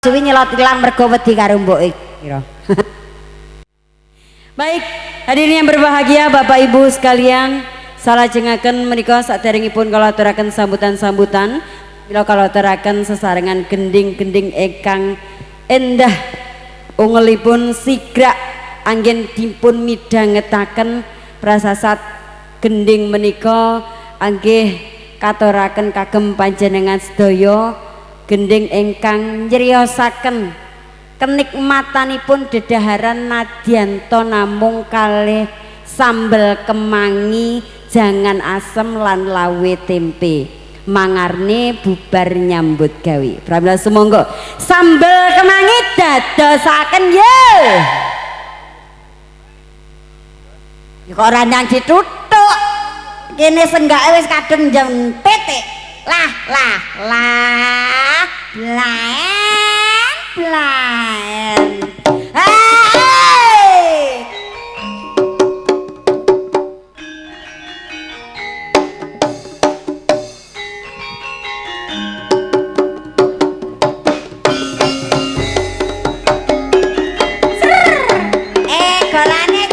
suwi nyelot ilang mergo wedi karo mbok iki. Baik, hadirin yang berbahagia Bapak Ibu sekalian, salajengaken menika saderengipun kula aturaken sambutan-sambutan, mila kula aturaken sesarengan gending-gending ingkang endah ungelipun sigrak anggen dipun midhangetaken prasasat gending menika anggih katuraken kagem panjenengan sedaya. Gending ingkang nyriyosaken kenikmatanipun dedaharan nadyanto namung kalih sambel kemangi, jangan asem lan lawe tempe. Mangarne bubar nyambut gawe. Pramila sumangga sambel kemangi dadosaken ye. Kok ora nyang dituthuk. Kene senggake wis kadung jam titik. Lah blaen hey! Golane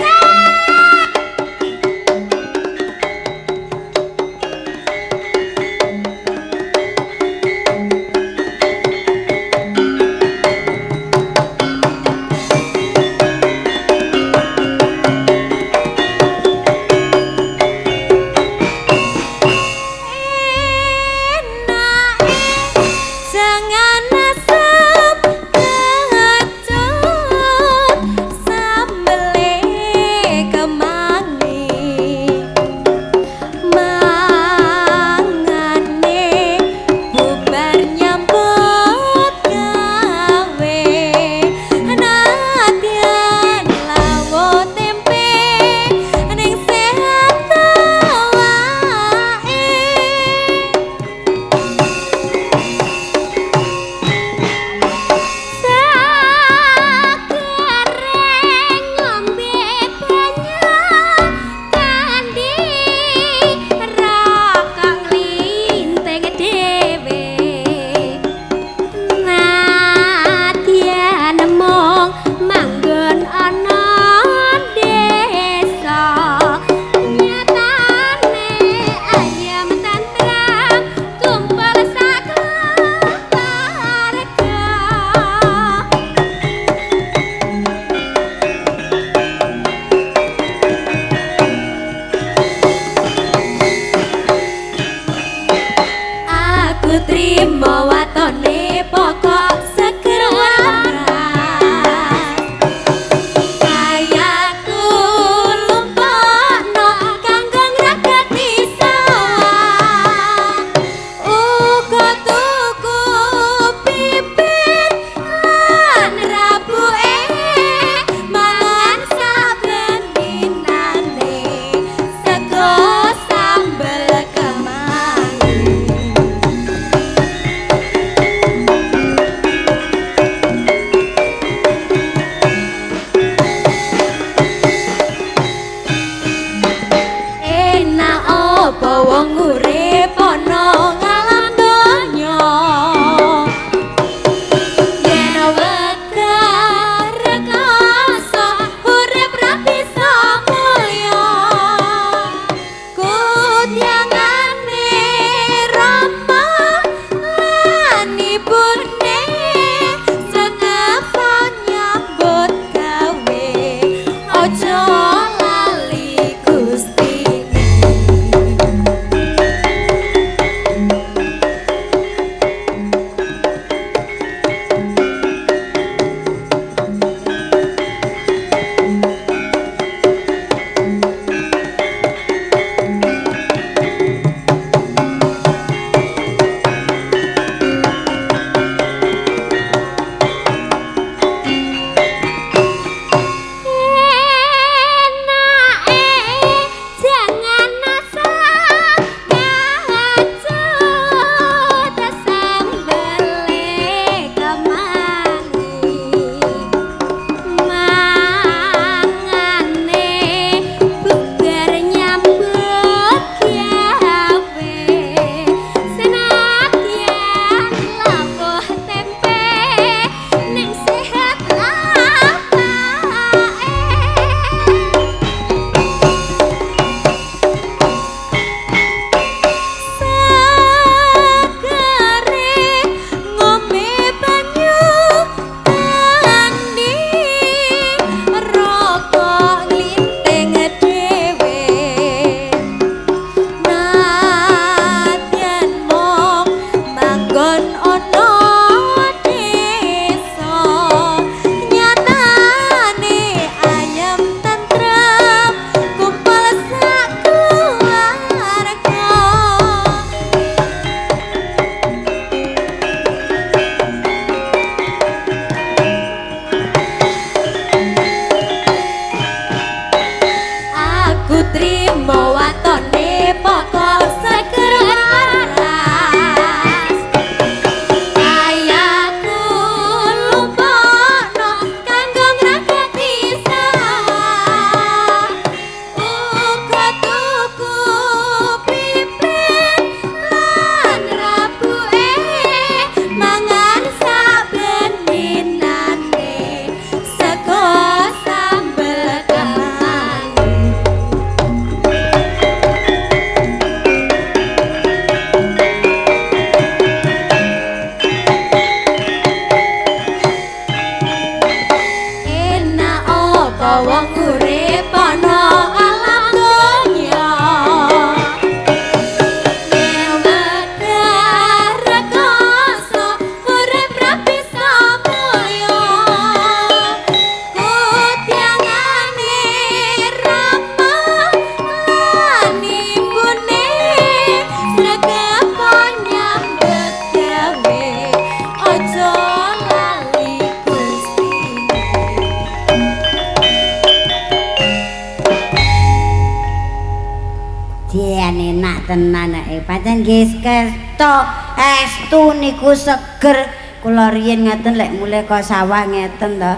tenan pancen nggih kesto estu niku seger kula riyen ngaten lek mulai kok sawah ngeten to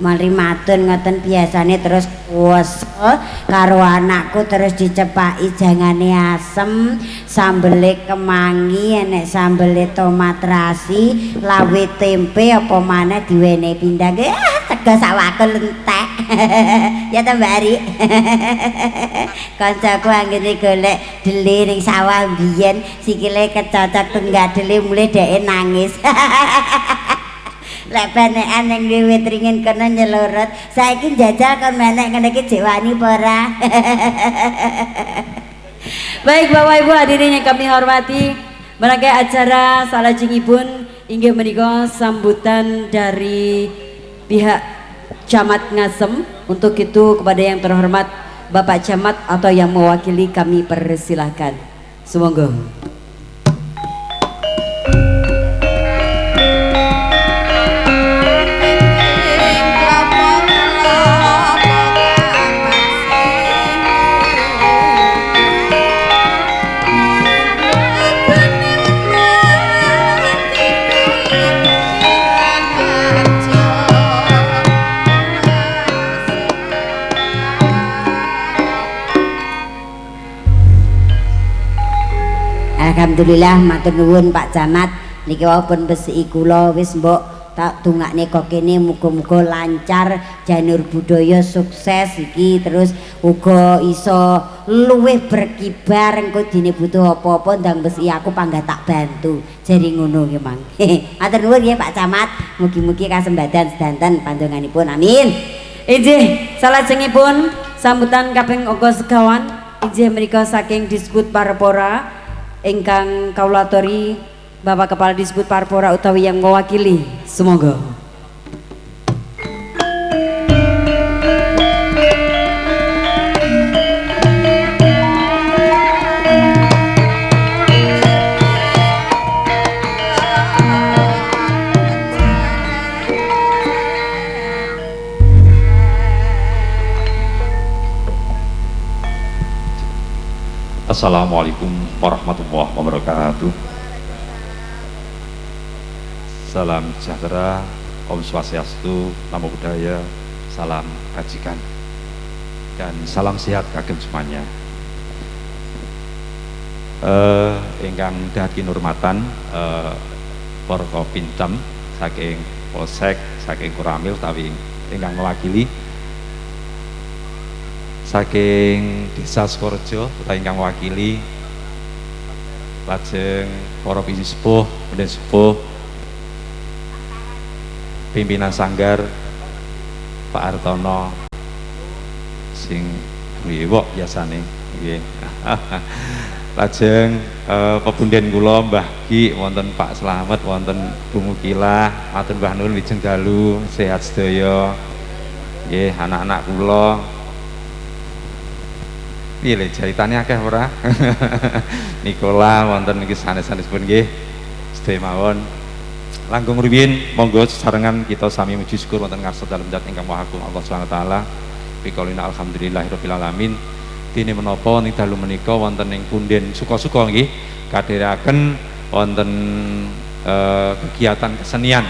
mari matun ngoten biasane terus kuwes karo anakku terus dicepaki jangane asem sambele kemangi enek sambele tomat rasi lawe tempe apa maneh diwene pindang tega sawahku lentek ya ta Mbak Ari kancaku anggere golek deli ning sawah biyen sikile kecocok tenggadele mulai dhek nangis lek penekan ning wiwit ringin kena nyelorot saiki njajal kon menek ngene iki jek wani apa ora Baik Bapak Ibu hadirin yang kami hormati merangkai acara salajengipun inggih menika sambutan dari pihak Camat Ngasem. Untuk itu kepada yang terhormat Bapak Camat atau yang mewakili kami persilahkan. Semoga. Alhamdulillah matur nuwun Pak Camat niki wau pun besiki kula wis mbok tak dongakne kok kene muga-muga lancar janur budaya sukses iki terus uga iso luwih berkibar engko dene butuh apa-apa ndang besi aku panggah tak bantu jari ngono nggih Mang. Matur nuwun nggih Pak Camat mugi-mugi kasembadan sedanten pandonganipun amin. Inggih salajengipun sambutan kaping 29 inggih menika saking Diskut Parpora ingkang kawula aturi Bapak Kepala Diskut Parpora utawi yang mewakili. Semoga. Assalamualaikum warahmatullahi wabarakatuh. Salam sejahtera, Om Swastiastu, Namo Buddhaya, salam kajikan, dan salam sehat kagem semuanya. Ingkang dadi nurmatan para Pintem saking Polsek, saking Koramil utawi ingkang mewakili saking Desa Sukorejo utawi ingkang mewakili lajeng para pisi sepuh, pendhen sepuh, pimpinan sanggar Pak Hartono sing riwok biasane nggih. Lajeng pepunden kula Mbah Ki wonten Pak Slamet wonten Bu Mukilah, matur Mbah Nun wijeng dalu, sehat sedaya. Nggih, anak-anak kula piye le caritane akeh ora? Nikola wonten niki sanes-sanesipun nggih sedaya mawon. Langkung rumiyin monggo sesarengan kita sami muji syukur wonten ngarsa dalem zat ingkang Maha Agung Allah Subhanahu wa taala. Pikolina alhamdulillahirabbil alamin. Dene menapa ning dalu menika wonten ing punden suka-suka nggih kadhiraken wonten kegiatan kesenian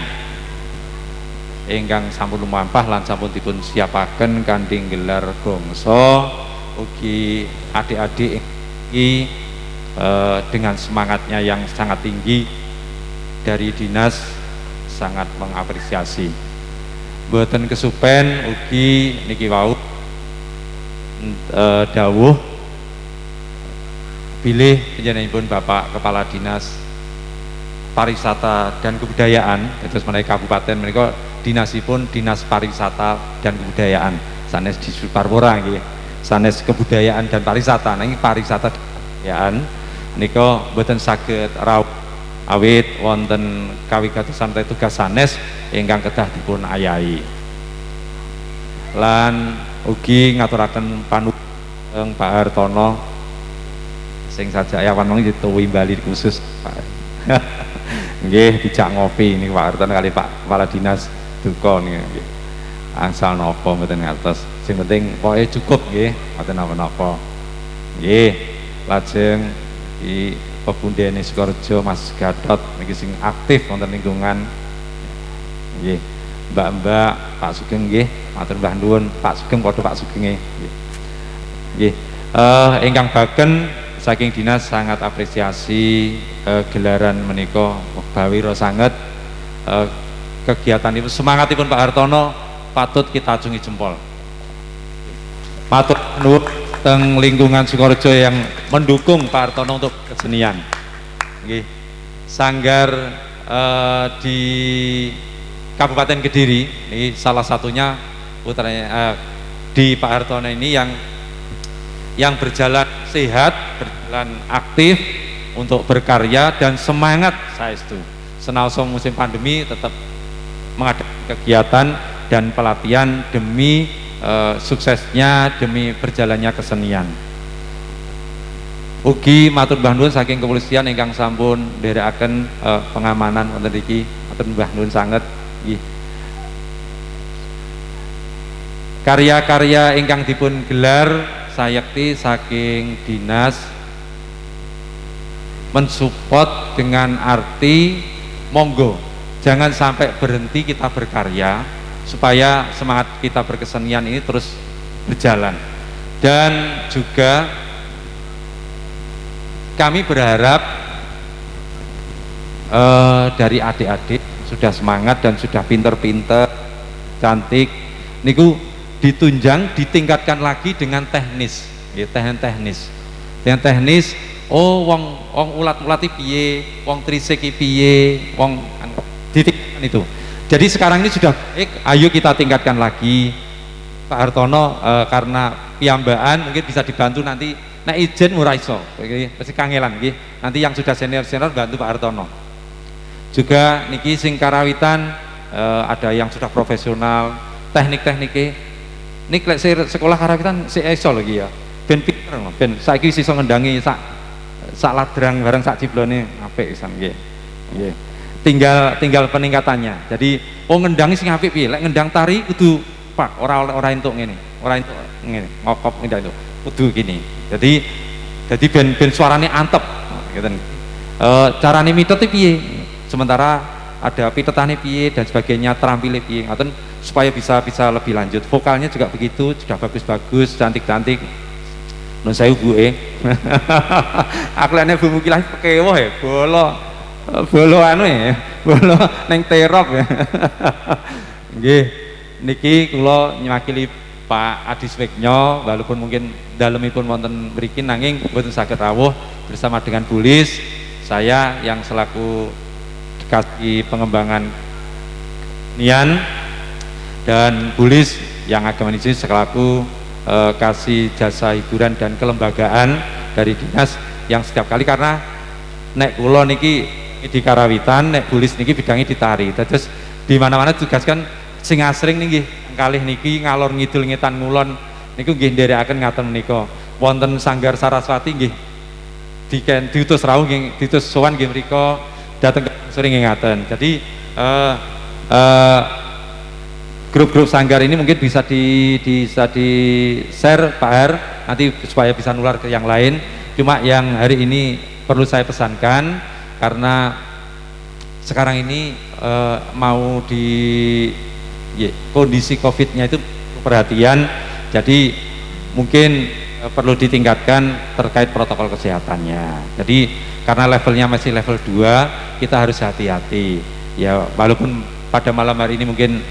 ingkang sampun lumampah lan sampun dipun siapaken kanthi gelar bangsa. Ugi adik-adik ini dengan semangatnya yang sangat tinggi dari dinas sangat mengapresiasi. Mboten kesupen ugi niki wau dawuh bilih panjenenganipun Bapak Kepala Dinas Pariwisata dan Kebudayaan dados menawi kabupaten menika dinasipun Dinas Pariwisata dan Kebudayaan sanes di Parpora nggih. Sanes kebudayaan dan pariwisata, nanging pariwisata dan kebudayaan nika mboten saged rawuh awit wonten kawigatosan tugas sanes ingkang kedah dipun ayahi. Lan ugi ngaturaken panuwun Pak Hartono sing sajak awan mengki dituwi bali khusus Pak. Nggih dijak ngopi niku Pak Hartono kali Pak Kepala Dinas duka nggih. Angsal napa mboten ngertos. Sing penting pokoke cukup nggih, mboten napa-napa. Nggih. Lajeng di Pepundene Sukorejo Mas Gatot niki sing aktif wonten lingkungan nggih. Mbak-mbak, Pak Sugeng nggih, matur mbah nuwun, Pak Sugeng padha Pak Sugenge nggih. Nggih. Ingkang baken saking dinas sangat apresiasi gelaran menika bawira sanget kegiatan itu semangatipun Pak Hartono patut kita acungi jempol. Matur nuwun teng lingkungan Sukorejo yang mendukung Pak Hartono untuk kesenian. Nggih. Sanggar di Kabupaten Kediri ini salah satunya putranya di Pak Hartono ini yang berjalan sehat, berjalan aktif untuk berkarya dan semangat saestu. Senaosa musim pandemi tetap mengadakan kegiatan dan pelatihan demi suksesnya, demi berjalannya kesenian. Ugi matur mbah nuwun saking kepolisian ingkang sampun nderekaken pengamanan wonten iki. Matur mbah nuwun sanget. Karya-karya ingkang dipun gelar sayekti saking dinas mensupport dengan arti monggo jangan sampai berhenti kita berkarya supaya semangat kita berkesenian ini terus berjalan. Dan juga kami berharap dari adik-adik sudah semangat dan sudah pinter-pinter, cantik, niku ditunjang, ditingkatkan lagi dengan teknis, ya, teknis. Dengan teknis, oh wong ulat-ulat piye, wong trisik piye, wong ditingkatkan itu. Jadi sekarang ini sudah baik, ayo kita tingkatkan lagi. Pak Hartono karena piyambaan mungkin bisa dibantu nanti. Nah izin murah iso, pasti kangelan, nanti yang sudah senior bantu Pak Hartono. Juga niki sing karawitan ada yang sudah profesional, tekniknya niki sekolah karawitan si iso lagi ya, ben pinter loh, ben saiki iso ngendangi sak ladrang bareng sak ciblone apik pisan nggih. Nggih. Tinggal peningkatannya. Jadi ngendangi sing apik piye? Lek ngendang tari kudu pak, ora entuk ngene, ora entuk ngene, ngokop ngendang itu. Kudu gini. Jadi ben suarane antep gitu. Carane mitet piye? Sementara ada pitetane piye dan sebagainya, terampile piye ngoten supaya bisa lebih lanjut. Vokalnya juga begitu, sudah bagus-bagus, cantik-cantik. Nun saya Bu aku lene Bu Mukilah pekewoh ya, bolo anu ya, bolo neng terop ya. Nggih, niki kula nyewakili Pak Adi Swegno, walaupun mungkin dalemipun wonten mriki nanging mboten saged rawuh bersama dengan Bulis, saya yang selaku dikasih pengembangan nian dan Bulis yang agama ini selaku kasih jasa hiburan dan kelembagaan dari dinas yang setiap kali karena nek kula niki di karawitan, nek Bulis niki bidangnya di tari. Terus di mana-mana tugaskan sing asring niki kalih niki ngalor ngidul ngetan ngulon niku nggih nderekaken ngaten menika. Wonten Sanggar Saraswati nggih diutus rawuh nggih diutus sowan nggih mriku dateng sering ngaten. Jadi grup-grup sanggar ini mungkin bisa di share Pak Har nanti supaya bisa nular ke yang lain. Cuma yang hari ini perlu saya pesankan karena sekarang ini mau di kondisi COVID-nya itu perhatian, jadi mungkin perlu ditingkatkan terkait protokol kesehatannya. Jadi karena levelnya masih level 2, kita harus hati-hati ya, walaupun pada malam hari ini mungkin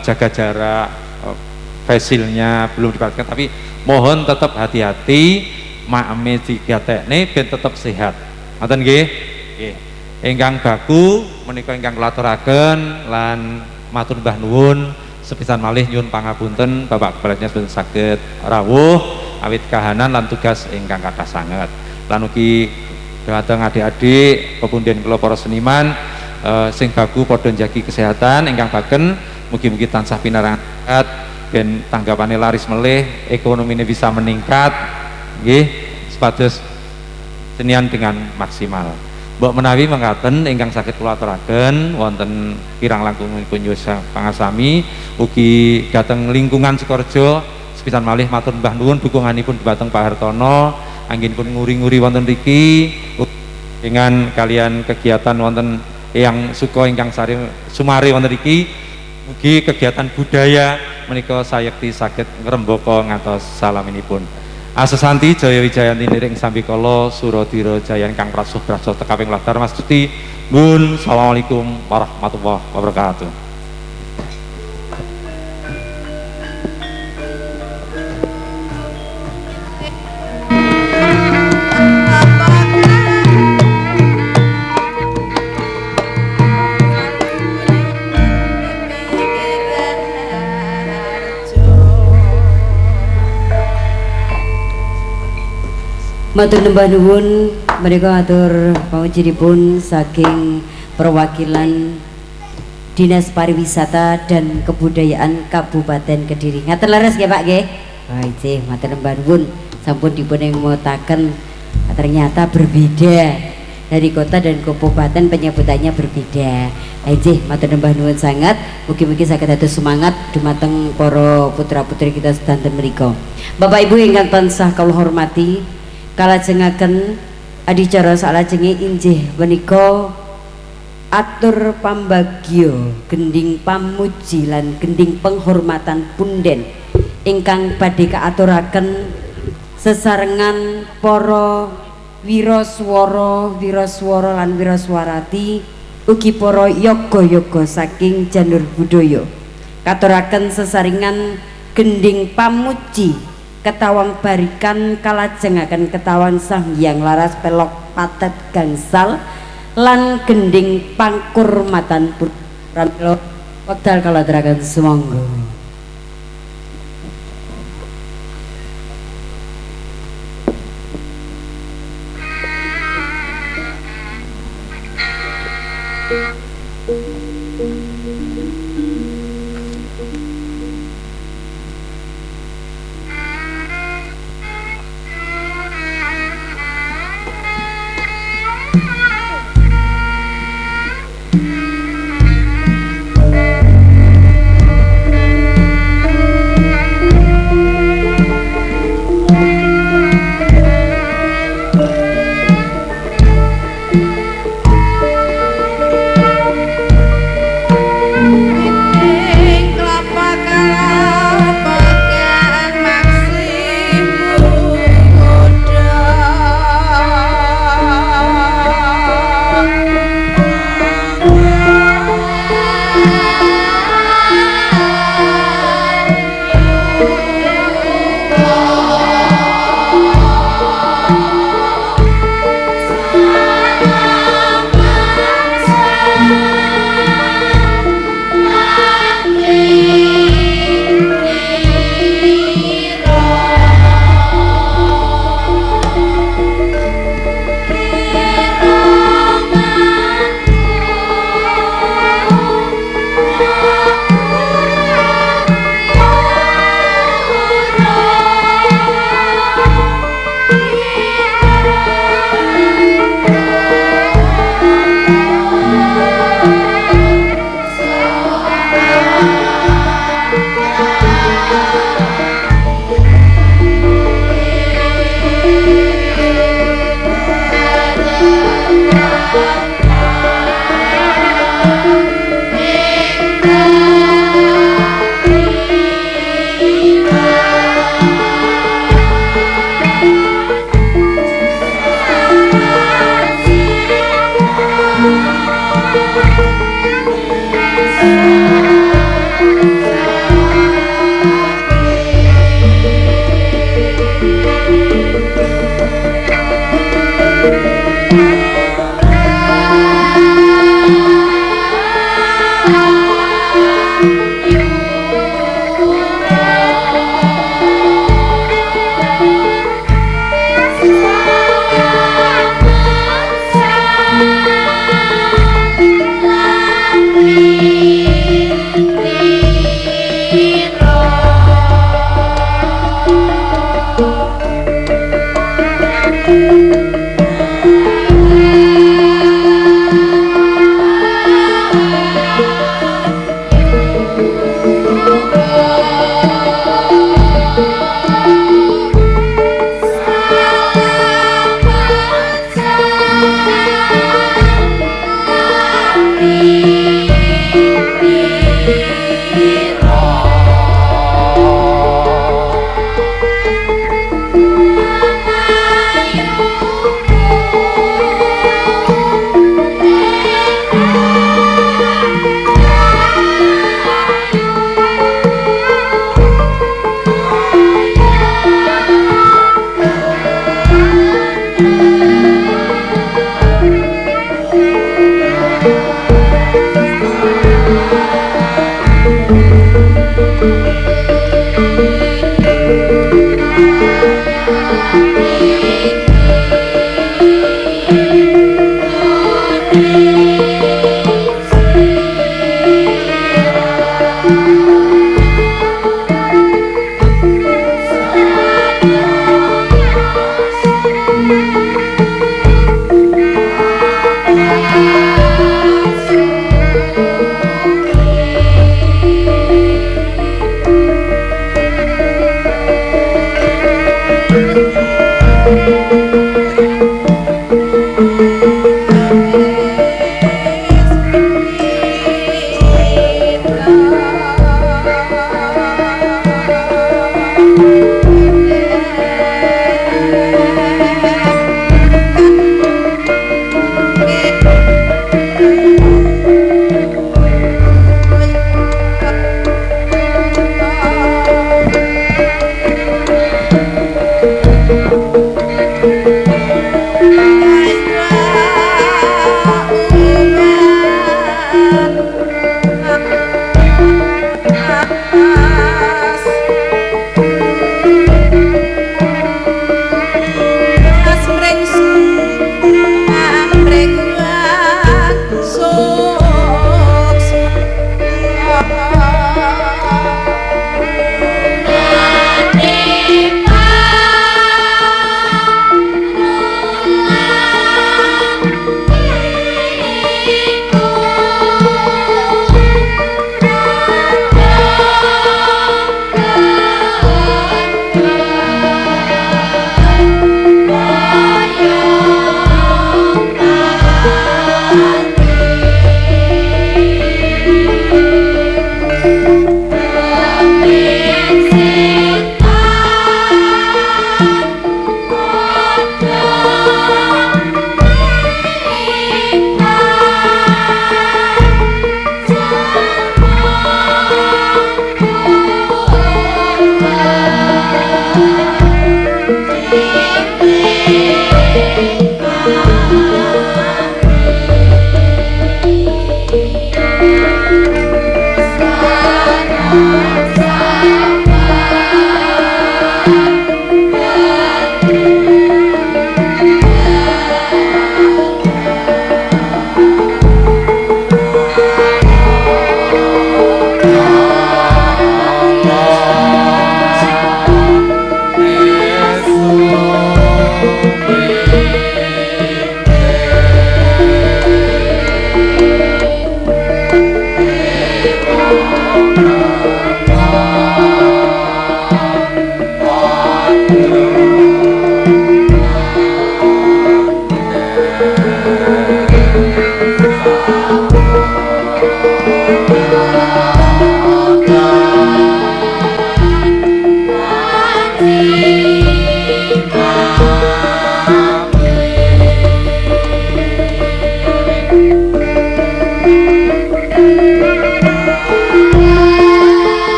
jaga jarak, fasilnya belum dipastikan, tapi mohon tetap hati-hati, makme digatekne ben tetap sehat. Ngoten nggih? Nggih. Ingkang baku menika ingkang kulaturaken lan matur mbah nuwun sepisan malih nyuwun pangapunten Bapak Kepala Dinas boten saged rawuh awit kahanan lan tugas ingkang kathah sanget. Lan ugi dhateng adik-adik pepunden kula para seniman sing baku padha njagi kesehatan ingkang baken mugi-mugi tansah pinarangan ben tanggapane laris melih, ekonomine bisa meningkat nggih supados senian dengan maksimal. Mbok menawi mengkaten ingkang saged kula aturaken wonten kirang langkungipun nyuwun pangasami ugi dhateng lingkungan Sukorejo sepisan malih matur mbah nuwun dukunganipun dhateng Pak Hartono anggenipun nguri-nguri wonten mriki dengan kalian kegiatan wonten yang suka ingkang sari sumari wonten mriki mugi kegiatan budaya menika sayekti saged ngrembaka ngantos salaminipun. Asesanti Jaya Wijayanti niring sambikala Suradira Jayan kang prasuh brasa tekaping ladar Mas Gusti. Nun, assalamualaikum warahmatullahi wabarakatuh. Matur nembah nuwun menika atur pangujiripun saking perwakilan Dinas Pariwisata dan Kebudayaan Kabupaten Kediri. Ngaten leres nggih Pak nggih. Wah ijih matur nembah nuwun sampun dipun ngutaken ternyata berbeda dari kota dan kabupaten penyebutannya berbeda. Ijih matur nembah nuwun sangat. Mugi-mugi saged dados semangat dumateng para putra-putri kita sedanten menika. Bapak Ibu ingkang tansah kula hormati, kalajengaken adicara salajenge inggih menika atur pambagio gending pamuji lan gending penghormatan punden ingkang badhe kaaturaken sesarengan para wiraswara lan wiraswarati ugi para yoga-yoga saking janur budaya katuraken sesaringan gending pamuji ketawang barikan kalajengaken ketawang Sang Hyang Laras Pelok Patet Gangsal lan gending pangkurmatan pramila wekdal kalaturaken sumangga.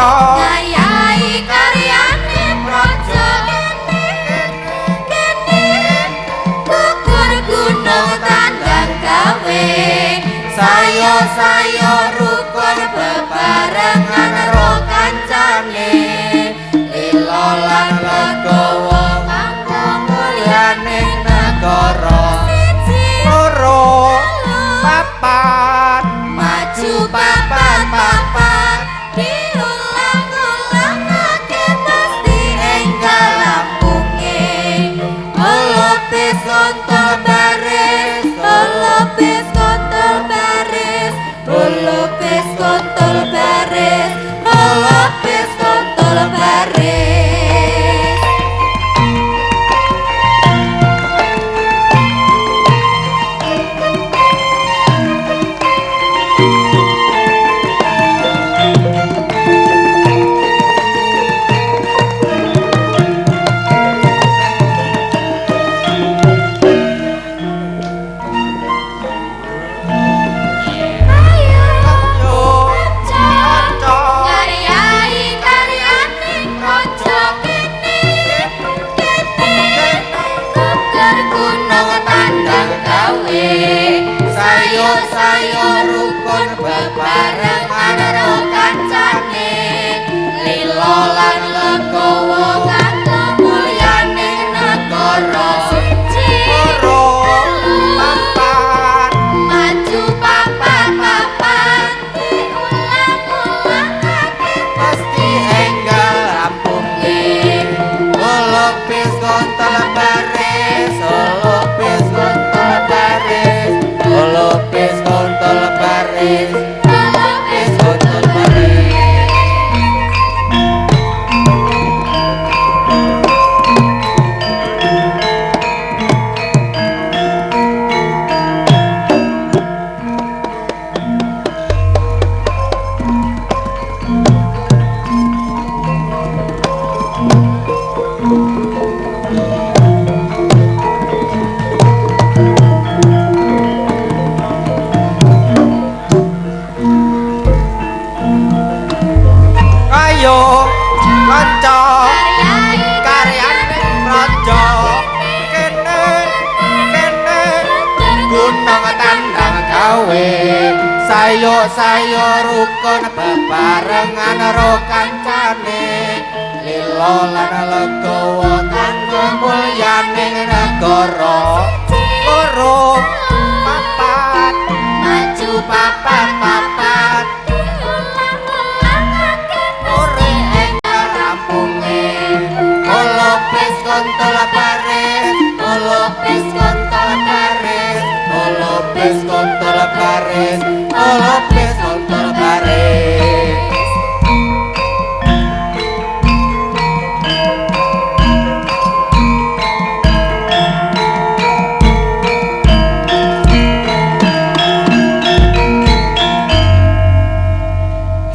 ngayahi karyane praja gugur gunung tandang gawe sayo rukun bebarengan ro kancane lila lan legowo kanggo mulyane negara loro papat maju papat diulang-ulangake pasti enggal lampunge olopis kontol baris olopis kontol baris olopis kontol baris olopis kontol baris. Sayo rukun bebarengan ro kancane lila lan legowo kanggo mulyane negara loro papat maju papat diulang-ulangake pasti enggal rampunge olopis kontol baris olopis kontol baris olopis kontol baris olopis kontol baris. Ayo kanca karyane praja kene gunung tandang gawe sayo rukun bebarengan ro kancane lila lan legowo kanggo mulyane negara loro papat maju papat ore enggal rampunge olopis kontol baris olopis kontol baris olopis kontol baris olopis kontol baris.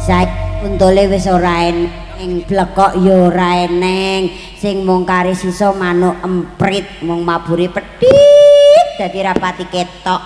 Saiki untule wis ora eneng, blekok ya ora eneng, sing mung kari sisa manuk emprit mung mabure pedhit dadi rapati ketok.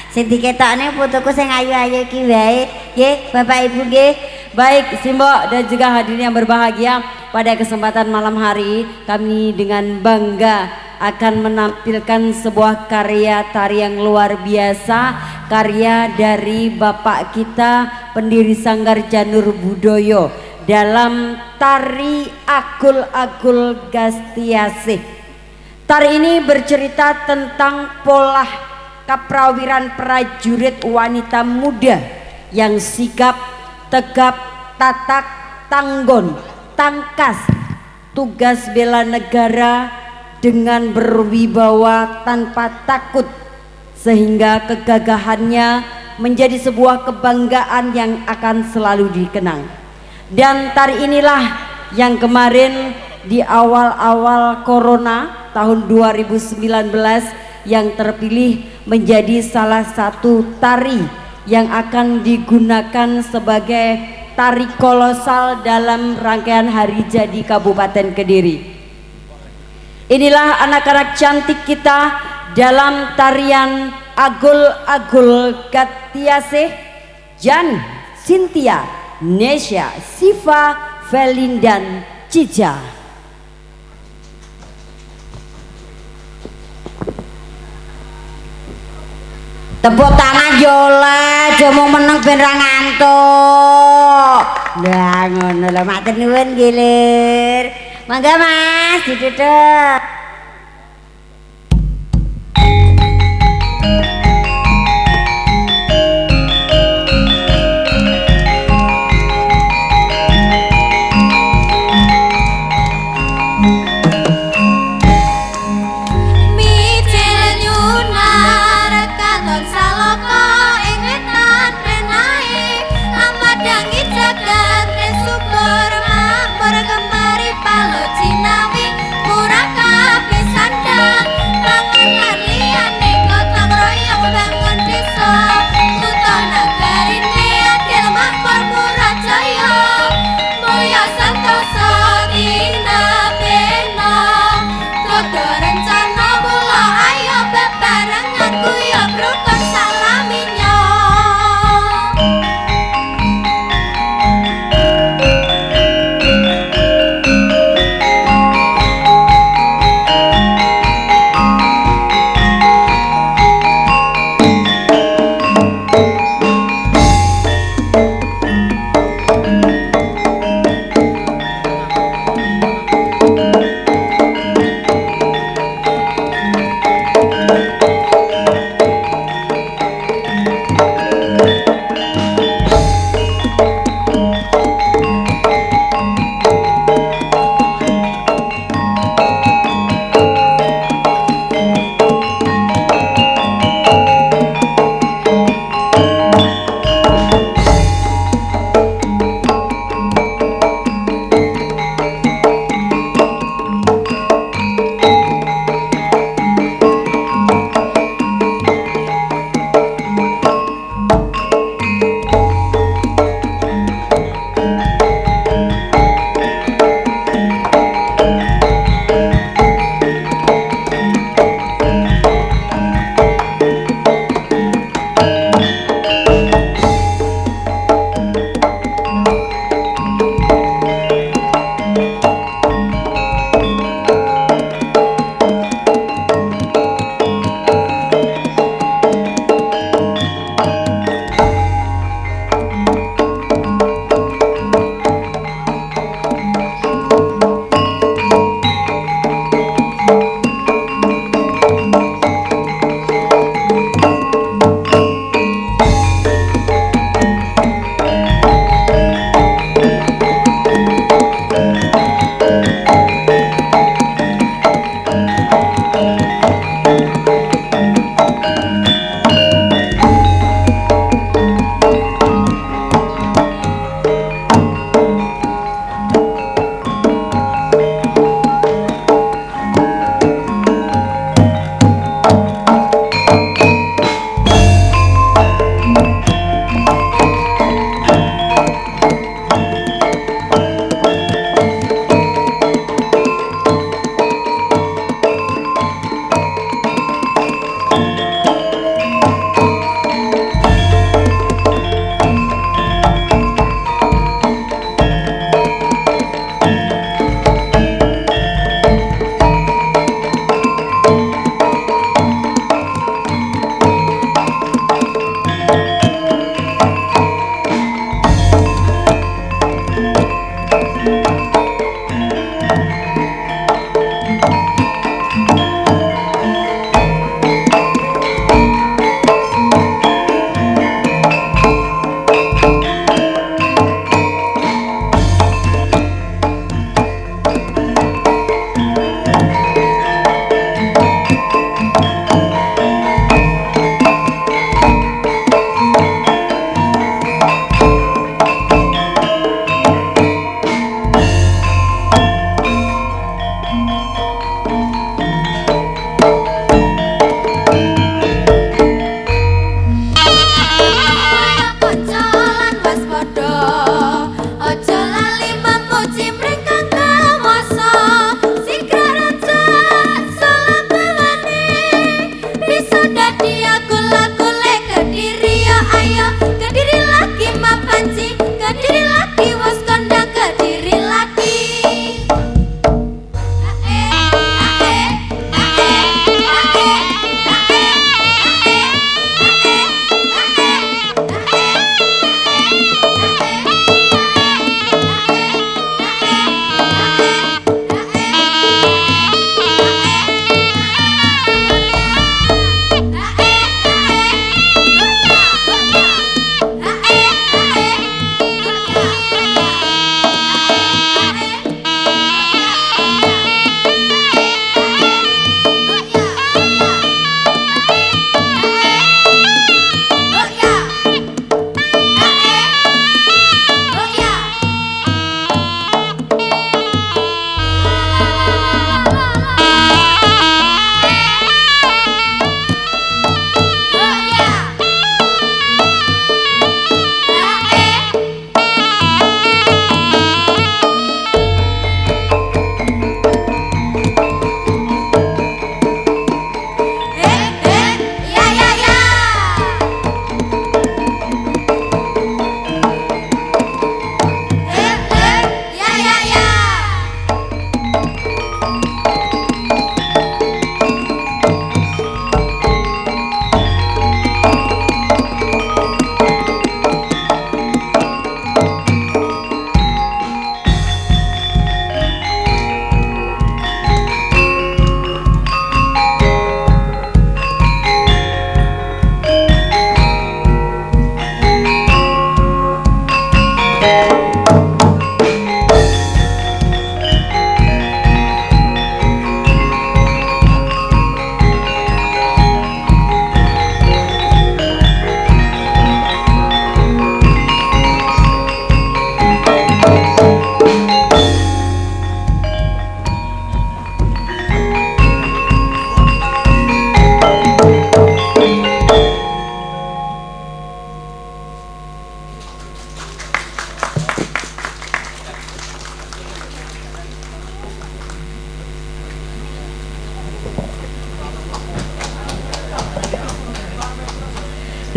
Sing diketokne putuku sing ayu-ayu iki wae. Nggih, Bapak Ibu nggih. Baik, Simbok dan juga hadirin yang berbahagia, pada kesempatan malam hari kami dengan bangga akan menampilkan sebuah karya tari yang luar biasa, karya dari Bapak kita pendiri Sanggar Janur Budoyo dalam tari Agul-Agul Gastiasih. Tari ini bercerita tentang pola keprawiran prajurit wanita muda yang sigap, tegap, tatak, tanggon, tangkas, tugas bela negara dengan berwibawa tanpa takut, sehingga kegagahannya menjadi sebuah kebanggaan yang akan selalu dikenang. Dan tari inilah yang kemarin di awal-awal corona tahun 2019 yang terpilih menjadi salah satu tari yang akan digunakan sebagai tari kolosal dalam rangkaian hari jadi Kabupaten Kediri. Inilah anak-anak cantik kita dalam tarian Agul-Agul Gastiasih, Jan Cynthia Nesya, Siva, Velin dan Cica. Tepuk tangan Jola, aja mau menang ben ra ngantuk. Lah ngono lho, matur nuwun gilir. Mangga Mas, diduduk. Muraka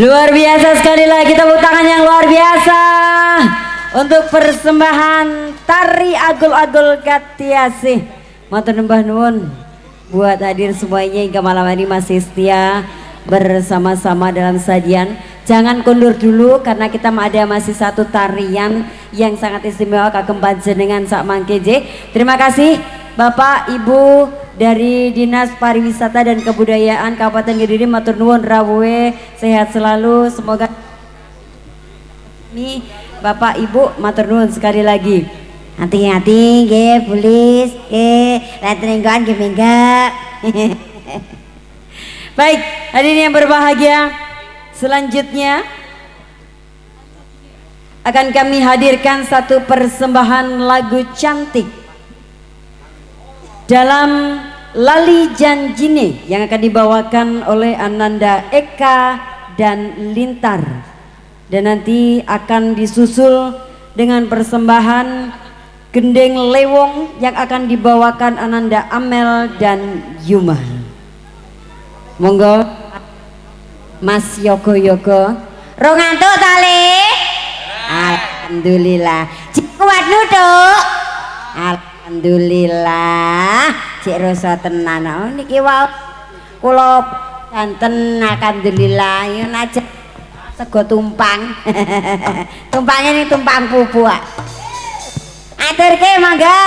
Luar biasa sekali lagi, tepuk tangan yang luar biasa untuk persembahan tari agul-agul Katiasih. Matur nembah nuwun buat hadir semuanya hingga malam ini masih setia bersama-sama dalam sajian. Jangan kundur dulu karena kita ada masih satu tarian yang sangat istimewa kagem panjenengan sak mangkeje. Terima kasih Bapak Ibu dari Dinas Pariwisata dan Kebudayaan Kabupaten Kediri, matur nuwun rawuhe sehat selalu, semoga ini Bapak Ibu matur nuwun sekali lagi. Hati-hati nggih Bulis, letringgon nggih mingga. Baik, hadirin yang berbahagia, selanjutnya akan kami hadirkan satu persembahan lagu cantik dalam Lali Janjine yang akan dibawakan oleh Ananda Eka dan Lintar, dan nanti akan disusul dengan persembahan Gendeng Lewong yang akan dibawakan Ananda Amel dan Yuma. Monggo Mas Yogo Yogo. Rong ngantuk tali. Alhamdulillah. Cik kuat nutuk. Alhamdulillah. Cik rasa tenan. Oh niki wae kula ganten alhamdulillah. Yen aja sego tumpang. Tumpang ini tumpang bubuk. Aturke mangga.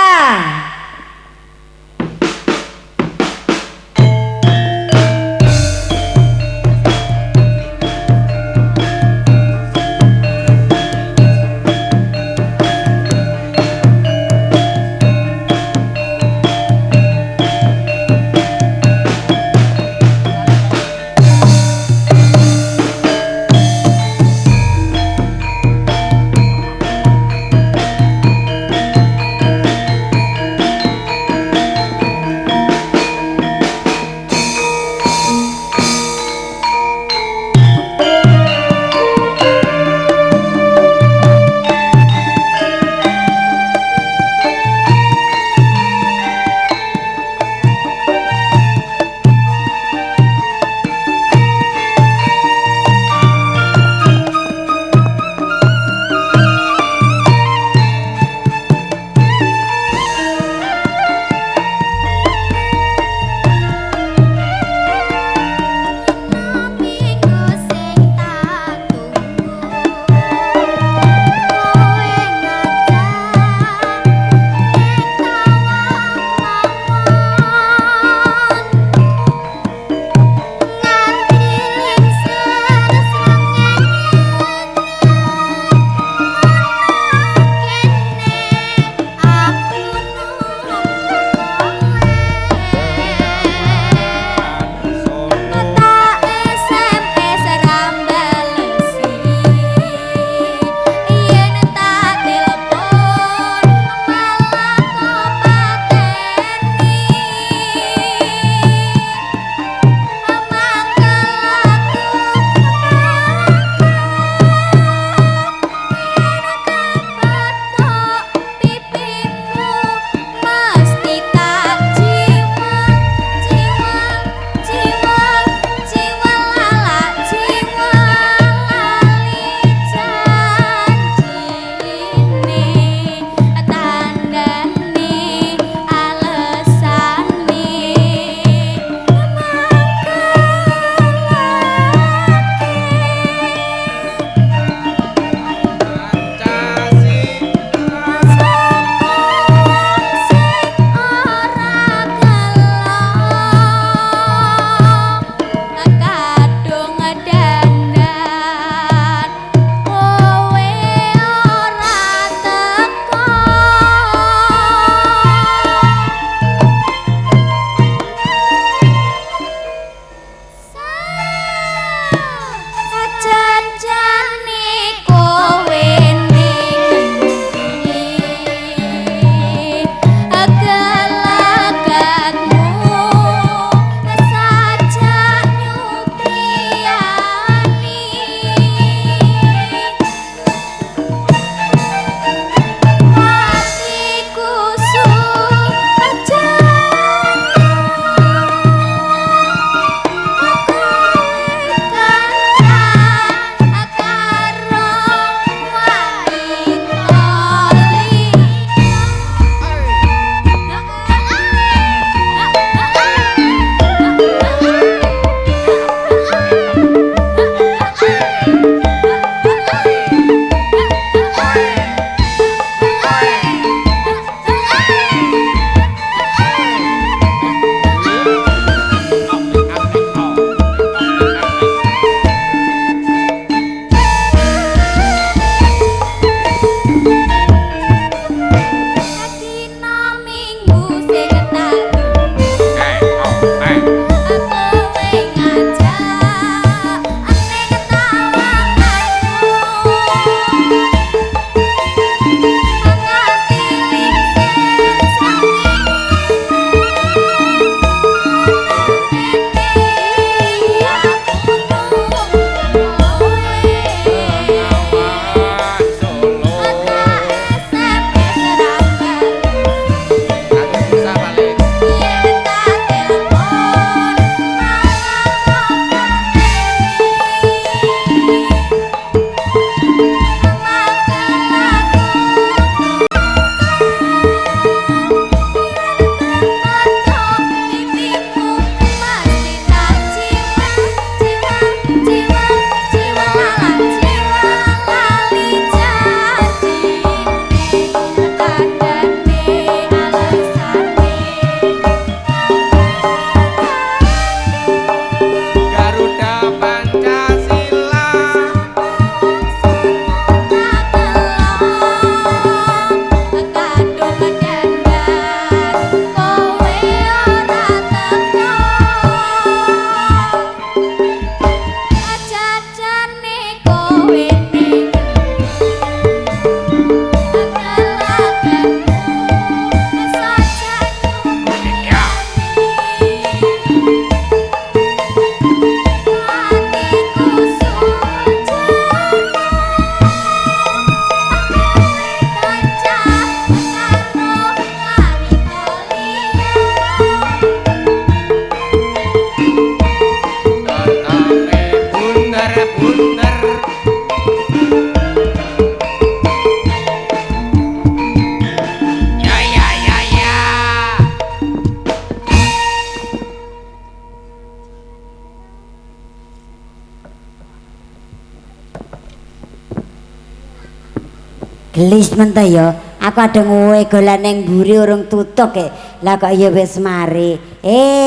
Gelis mentah ya. Aku ada ngowe golan neng mburi urung tutuk lah kok ya wis mari.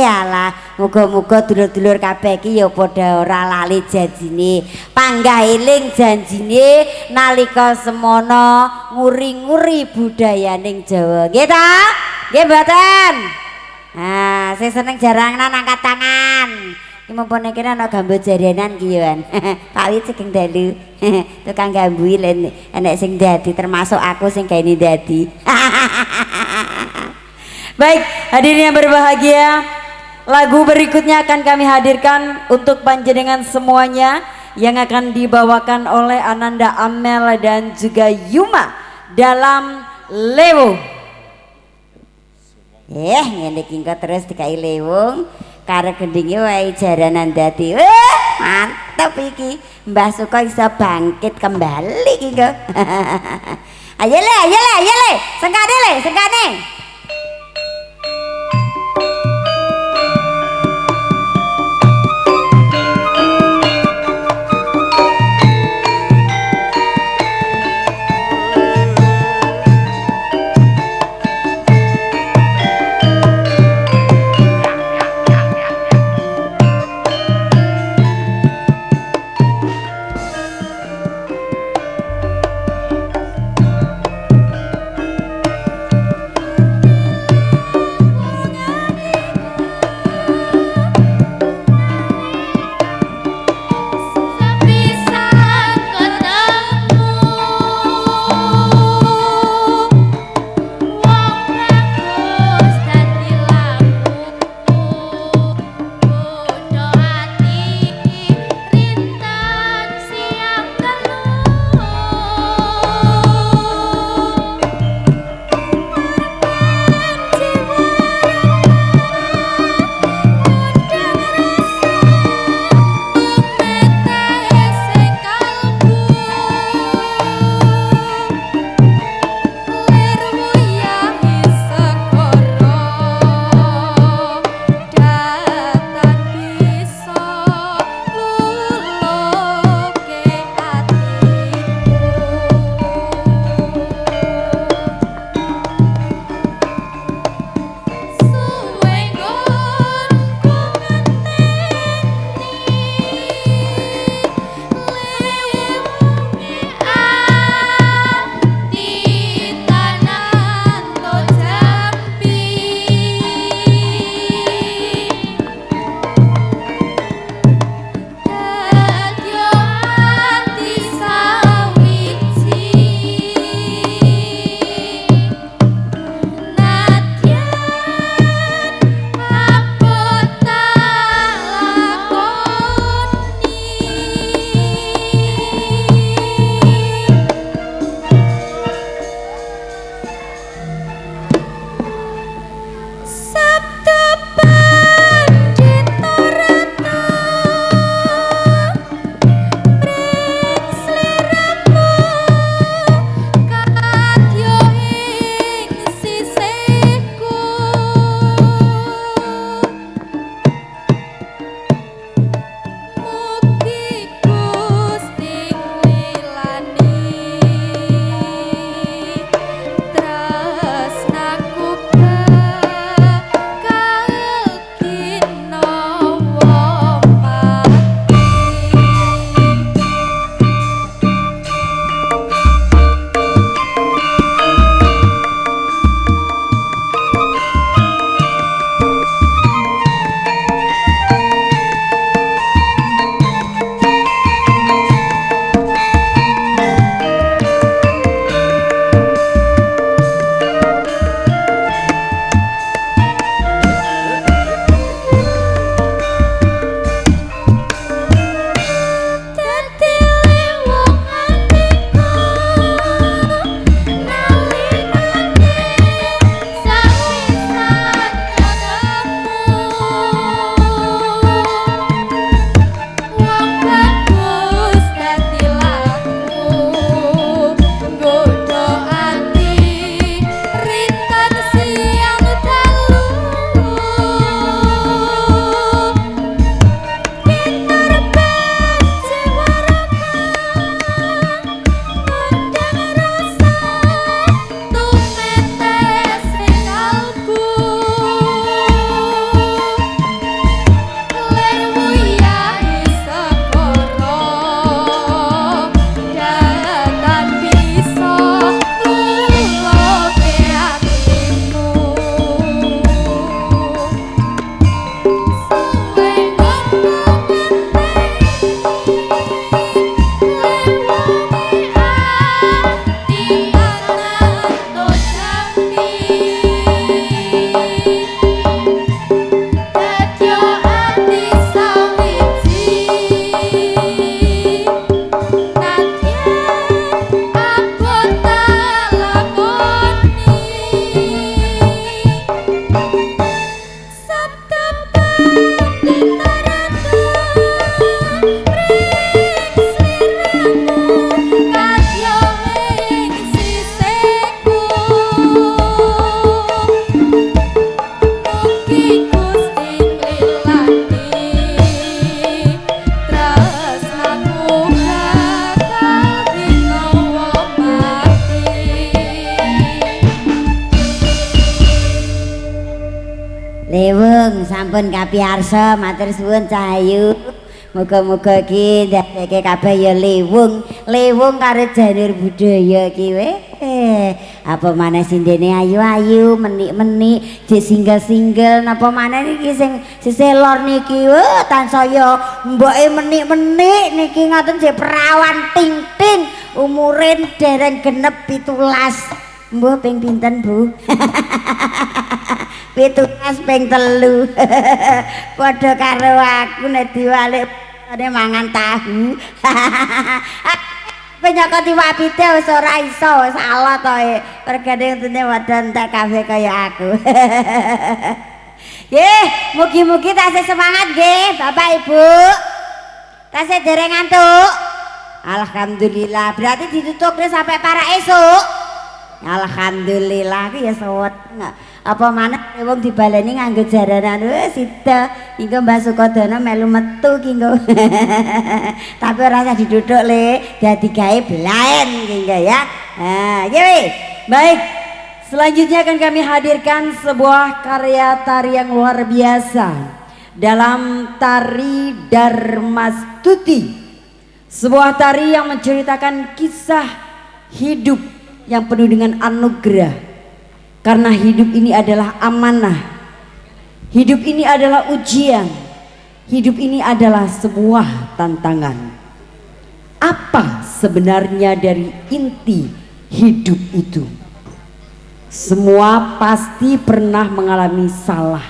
Alah, muga-muga dulur-dulur kabeh iki ya padha ora lali janjine. Panggah eling janjine nalika semono nguri-nguri budayaning Jawa. Nggih ta? Nggih mboten? Ah, sing seneng jarangan angkat tangan. Iki mumpune kene ana gambar jarenan ki yo an. Pak Wit sing dalu. Tukang gambui len enek sing dadi termasuk aku sing kaini dadi. Baik, hadirin yang berbahagia, lagu berikutnya akan kami hadirkan untuk panjenengan semuanya yang akan dibawakan oleh Ananda Amel dan juga Yuma dalam Lewo. Ngene iki kok terus dikai lewung. Karo gendinge wae jaranan dadi. Mantep iki. Mbah Suko iso bangkit kembali iki kok. Ayo le. Sengkane. Lewung sampun kapiarsa matur suwun Cahayu. Muga-muga ki ndadekake kabeh ya lewung karo janur budaya ki apa maneh sindene ayu-ayu menik-menik jek single-single napa maneh niki sing seselor niki tansaya mboke menik-menik niki ngoten jek perawan ting-ting umure dereng genep 17 mbuh ping pinten Bu 17 ping 3 padha karo aku nek diwalik ane mangan tahu penyakit wapite wis ora iso salah to pergane ngene wadan tak kafe kaya aku nggih mugi-mugi tasih semangat nggih Bapak Ibu tasih dereng ngantuk alhamdulillah berarti ditutup sampai para esuk alhamdulillah ki ya sewet apa mana wong dibaleni nganggo jaranan sida hingga Mbak Sukodana melu metu ki nggo tapi ora usah diduduk le dadi gawe blaen ki ya baik selanjutnya akan kami hadirkan sebuah karya tari yang luar biasa dalam tari Darmastuti, sebuah tari yang menceritakan kisah hidup yang penuh dengan anugerah. Karena hidup ini adalah amanah, hidup ini adalah ujian, hidup ini adalah sebuah tantangan. Apa sebenarnya dari inti hidup itu? Semua pasti pernah mengalami salah,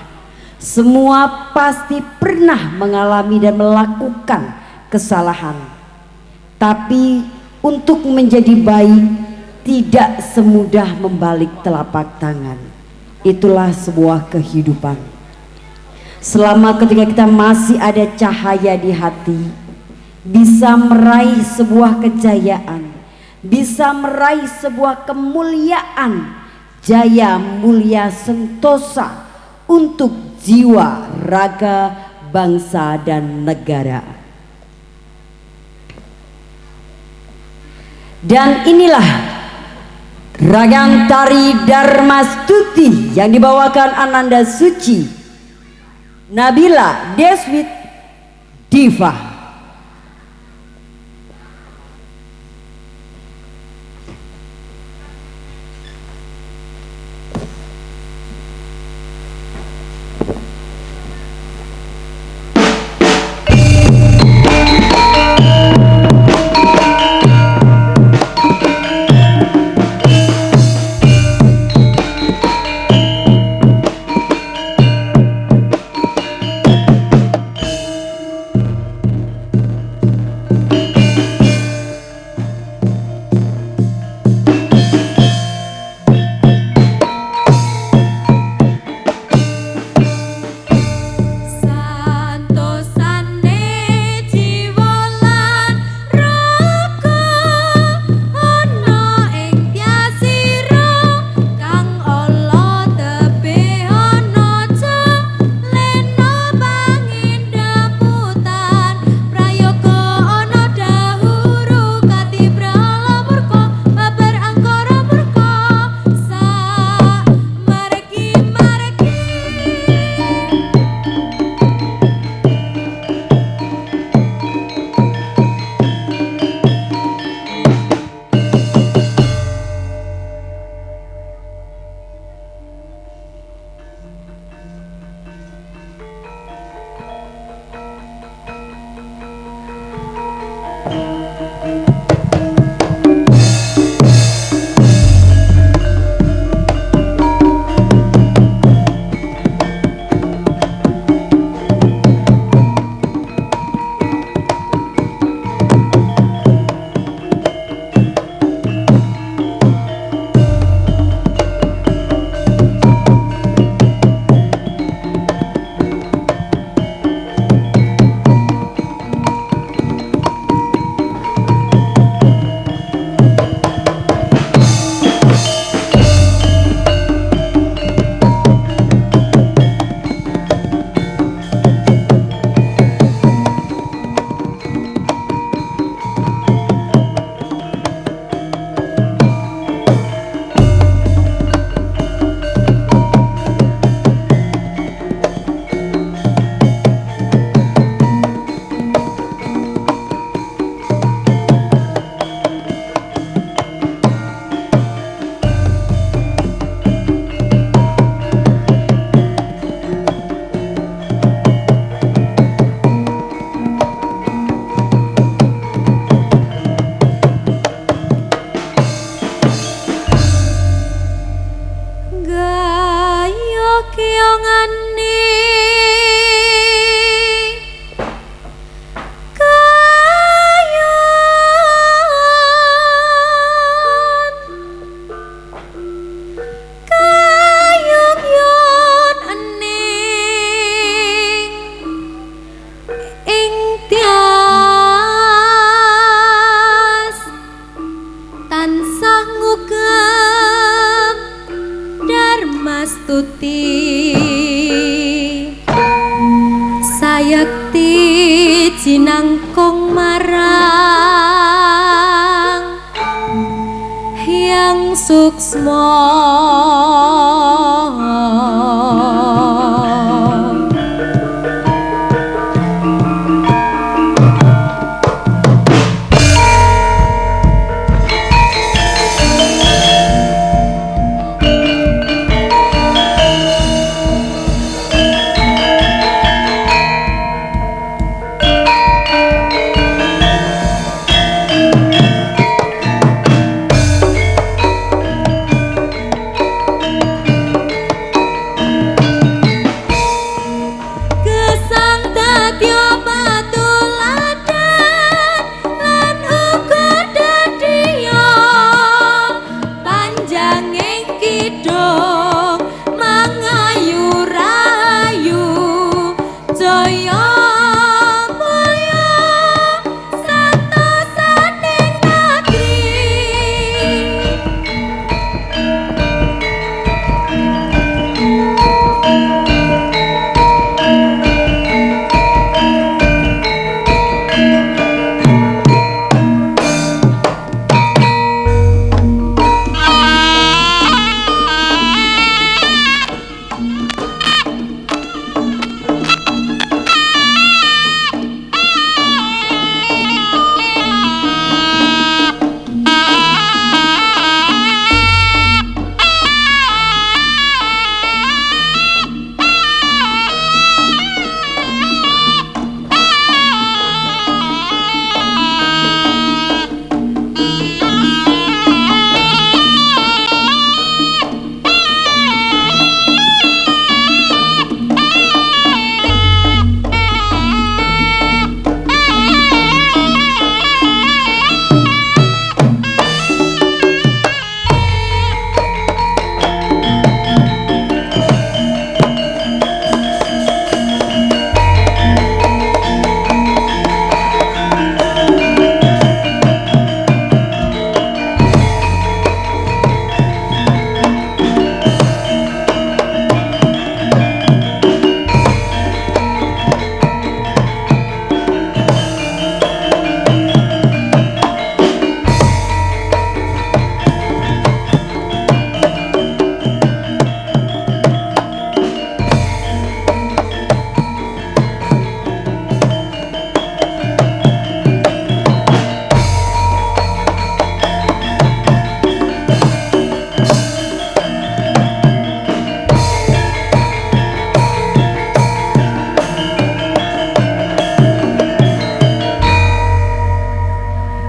semua pasti pernah mengalami dan melakukan kesalahan. Tapi untuk menjadi baik tidak semudah membalik telapak tangan. Itulah sebuah kehidupan. Selama ketika kita masih ada cahaya di hati, bisa meraih sebuah kejayaan, bisa meraih sebuah kemuliaan, jaya mulia sentosa untuk jiwa, raga, bangsa dan negara. Dan inilah ragam tari Darmastuti yang dibawakan Ananda Suci, Nabila Deswit Diva. kayongane kayong ening ing tias tansah ngugem darmastuti sayekti jinangkung marang Hyang Suksma.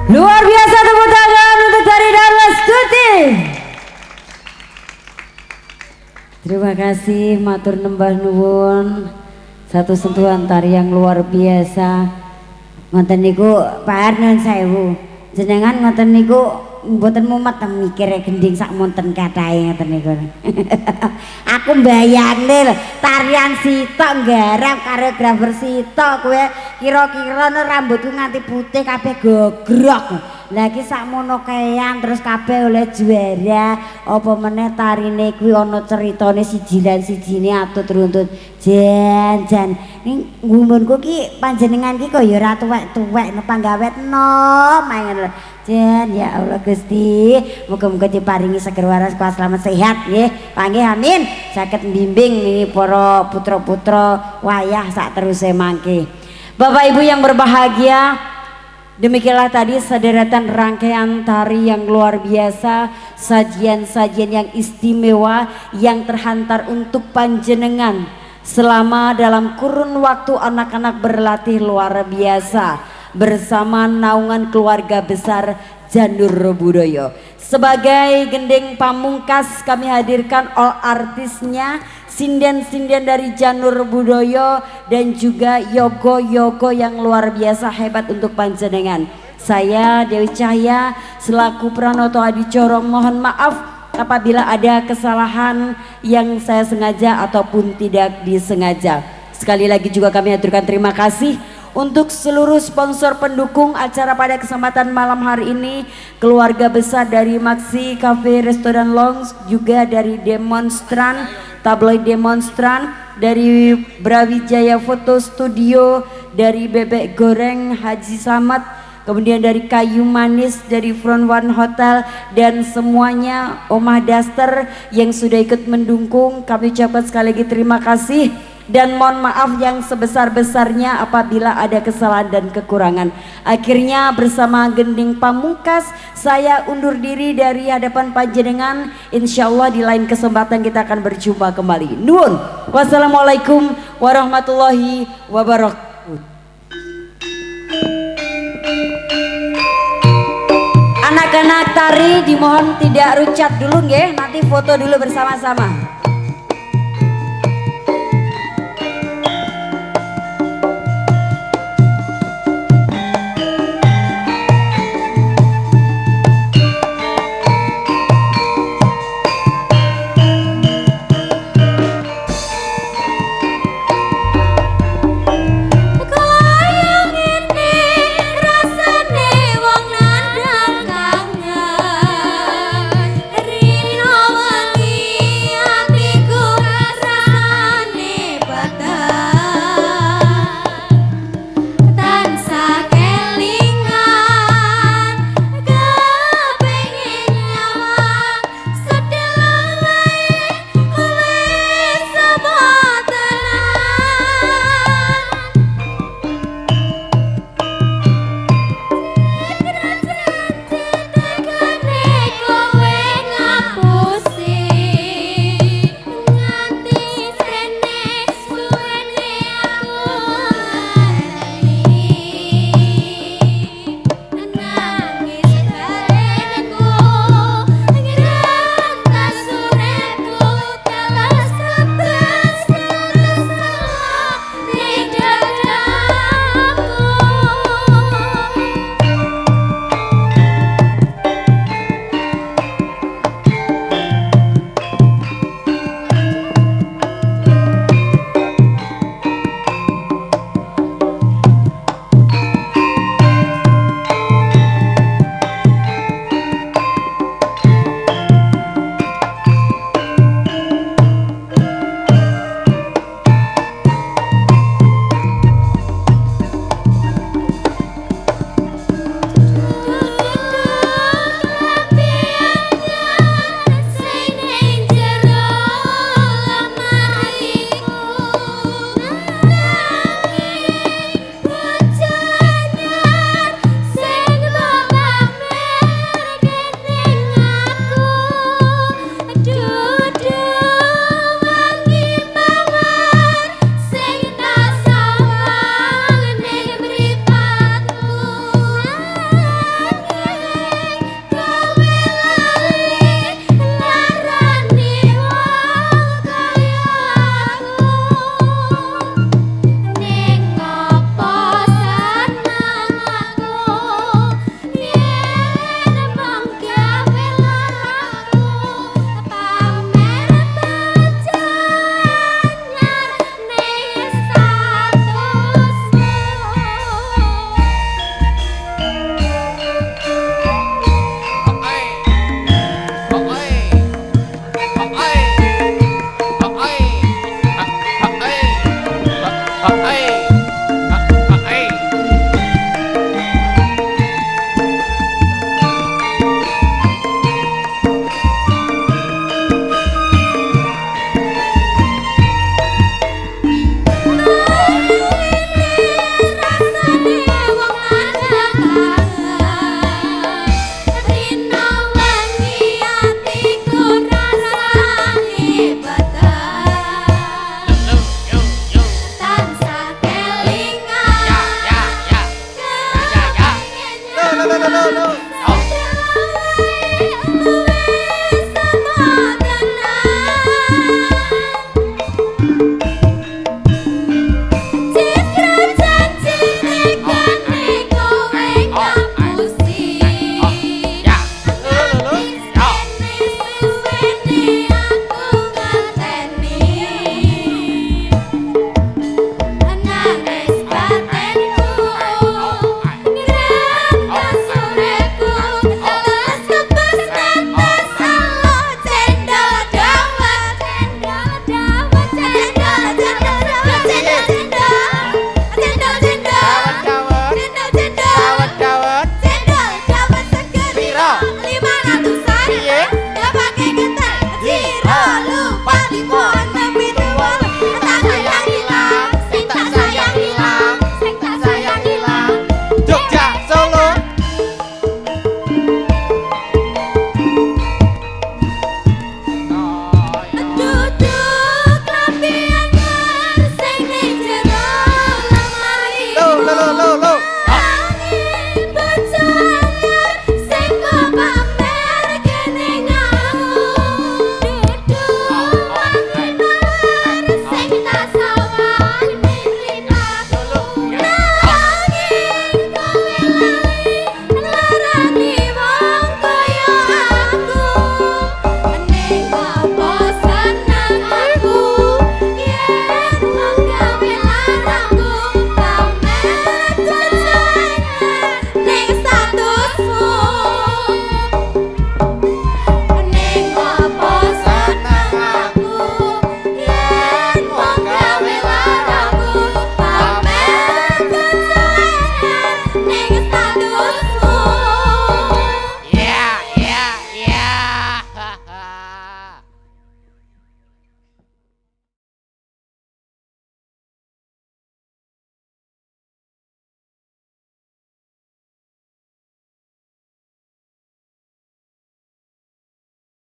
Luar biasa tepuk tangan untuk dari Darmastuti. Terima kasih matur nembah nuwun. Satu sentuhan tari yang luar biasa. Ngoten niku Pak Arnon sewu. Jenengan ngoten niku mboten mumet mikir gending sak monten kathahe ngoten niku. Aku mbayangne lho tarian sitok nggarap koreografer sitok kowe kira-kira rambutku nganti putih kabeh gogrok. Lah iki sakmono kean terus kabeh oleh juara. Apa meneh tarine kuwi ana critane siji lan sijine atut runtut. Jan ning nggumunku ki panjenengan ki kaya ora tuwek-tuwek panggawet nom ngono lho. Jan ya Allah Gusti, muga-muga diparingi seger waras kuat selamat sehat nggih. Panggih amin. Saged mbimbing ini para putra-putra wayah sak teruse mangke. Bapak Ibu yang berbahagia, demikianlah tadi sederetan rangkaian tari yang luar biasa, sajian-sajian yang istimewa yang terhantar untuk panjenengan selama dalam kurun waktu anak-anak berlatih luar biasa bersama naungan keluarga besar Janur Budaya. Sebagai gending pamungkas kami hadirkan all artisnya sinden-sinden dari Janur Budoyo dan juga yogo-yogo yang luar biasa hebat untuk panjenengan. Saya Dewi Cahya selaku Pranoto Adicorong mohon maaf apabila ada kesalahan yang saya sengaja ataupun tidak disengaja. Sekali lagi juga kami aturkan terima kasih untuk seluruh sponsor pendukung acara pada kesempatan malam hari ini, keluarga besar dari Maxi Cafe Restoran Lounge, juga dari Demonstran, Tabloid Demonstran, dari Brawijaya Foto Studio, dari Bebek Goreng Haji Samad, kemudian dari Kayu Manis, dari Front One Hotel, dan semuanya Omah Daster yang sudah ikut mendukung. Kami ucapkan sekali lagi terima kasih dan mohon maaf yang sebesar-besarnya apabila ada kesalahan dan kekurangan. Akhirnya bersama Gending Pamungkas saya undur diri dari hadapan panjenengan. Insya Allah di lain kesempatan kita akan berjumpa kembali. Nuwun. Wassalamualaikum warahmatullahi wabarakatuh. Anak-anak tari dimohon tidak rucat dulu nggih, nanti foto dulu bersama-sama.